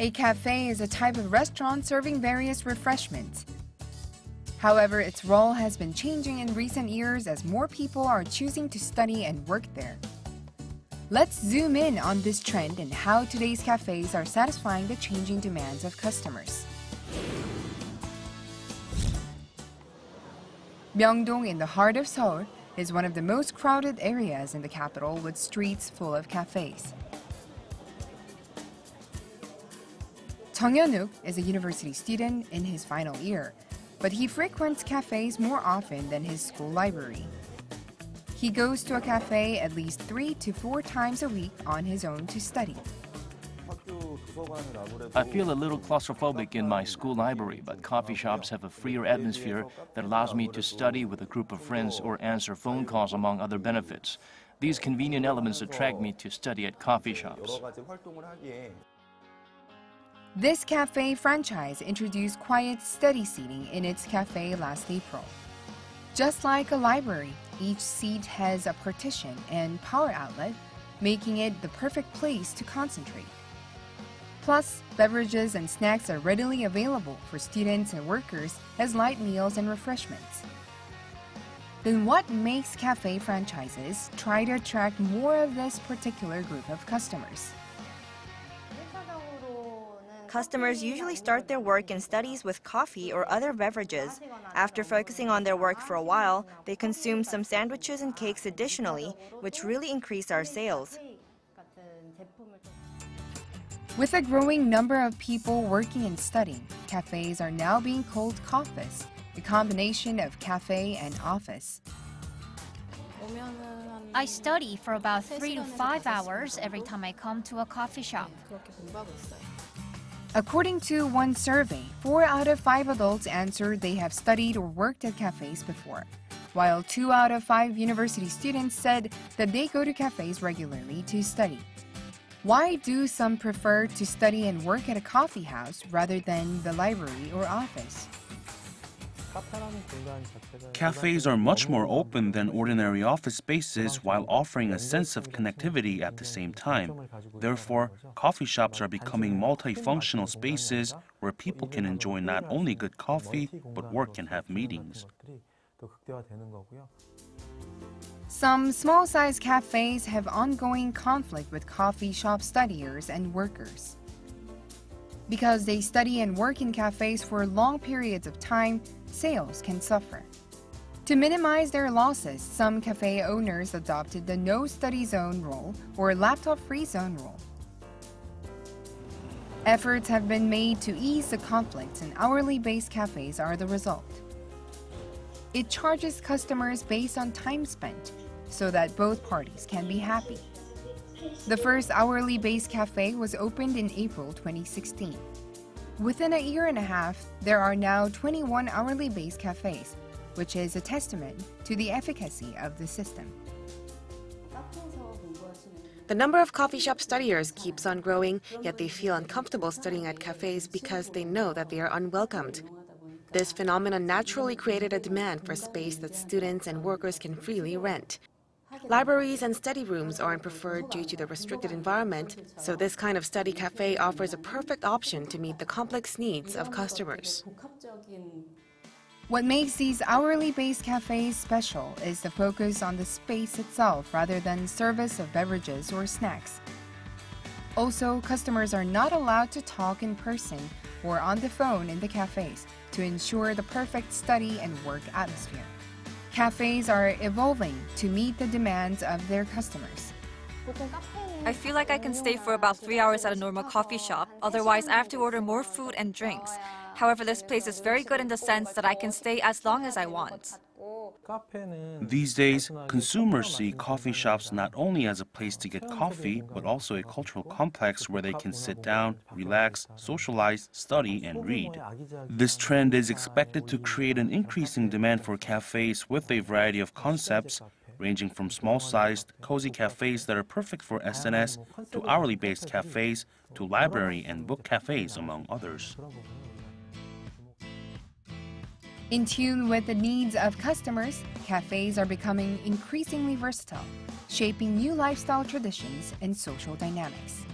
A cafe is a type of restaurant serving various refreshments. However, its role has been changing in recent years as more people are choosing to study and work there. Let's zoom in on this trend and how today's cafes are satisfying the changing demands of customers. Myeongdong, in the heart of Seoul, is one of the most crowded areas in the capital with streets full of cafes. Jeong Hyeon-wook is a university student in his final year, but he frequents cafes more often than his school library. He goes to a cafe at least 3 to 4 times a week on his own to study. I feel a little claustrophobic in my school library, but coffee shops have a freer atmosphere that allows me to study with a group of friends or answer phone calls, among other benefits. These convenient elements attract me to study at coffee shops. This cafe franchise introduced quiet, steady seating in its cafe last April. Just like a library, each seat has a partition and power outlet, making it the perfect place to concentrate. Plus, beverages and snacks are readily available for students and workers as light meals and refreshments. Then what makes cafe franchises try to attract more of this particular group of customers? Customers usually start their work and studies with coffee or other beverages. After focusing on their work for a while, they consume some sandwiches and cakes additionally, which really increase our sales. With a growing number of people working and studying, cafes are now being called coffes, a combination of cafe and office. I study for about 3 to 5 hours every time I come to a coffee shop. According to one survey, 4 out of 5 adults answered they have studied or worked at cafes before, while 2 out of 5 university students said that they go to cafes regularly to study. Why do some prefer to study and work at a coffee house rather than the library or office? Cafes are much more open than ordinary office spaces while offering a sense of connectivity at the same time. Therefore, coffee shops are becoming multifunctional spaces where people can enjoy not only good coffee, but work and have meetings. Some small-sized cafes have ongoing conflict with coffee shop studiers and workers. Because they study and work in cafes for long periods of time, sales can suffer. To minimize their losses, some cafe owners adopted the no-study zone rule or laptop-free zone rule. Efforts have been made to ease the conflicts, and hourly-based cafes are the result. It charges customers based on time spent, so that both parties can be happy. The first hourly-based cafe was opened in April 2016. Within a year and a half, there are now 21 hourly-based cafes, which is a testament to the efficacy of the system. The number of coffee shop studiers keeps on growing, yet they feel uncomfortable studying at cafes because they know that they are unwelcomed. This phenomenon naturally created a demand for space that students and workers can freely rent. Libraries and study rooms aren't preferred due to the restricted environment, so this kind of study cafe offers a perfect option to meet the complex needs of customers. What makes these hourly-based cafes special is the focus on the space itself rather than service of beverages or snacks. Also, customers are not allowed to talk in person or on the phone in the cafes to ensure the perfect study and work atmosphere. Cafes are evolving to meet the demands of their customers. I feel like I can stay for about 3 hours at a normal coffee shop, otherwise I have to order more food and drinks. However, this place is very good in the sense that I can stay as long as I want. These days, consumers see coffee shops not only as a place to get coffee, but also a cultural complex where they can sit down, relax, socialize, study, and read. This trend is expected to create an increasing demand for cafes with a variety of concepts, ranging from small-sized, cozy cafes that are perfect for SNS, to hourly-based cafes, to library and book cafes, among others. In tune with the needs of customers, cafes are becoming increasingly versatile, shaping new lifestyle traditions and social dynamics.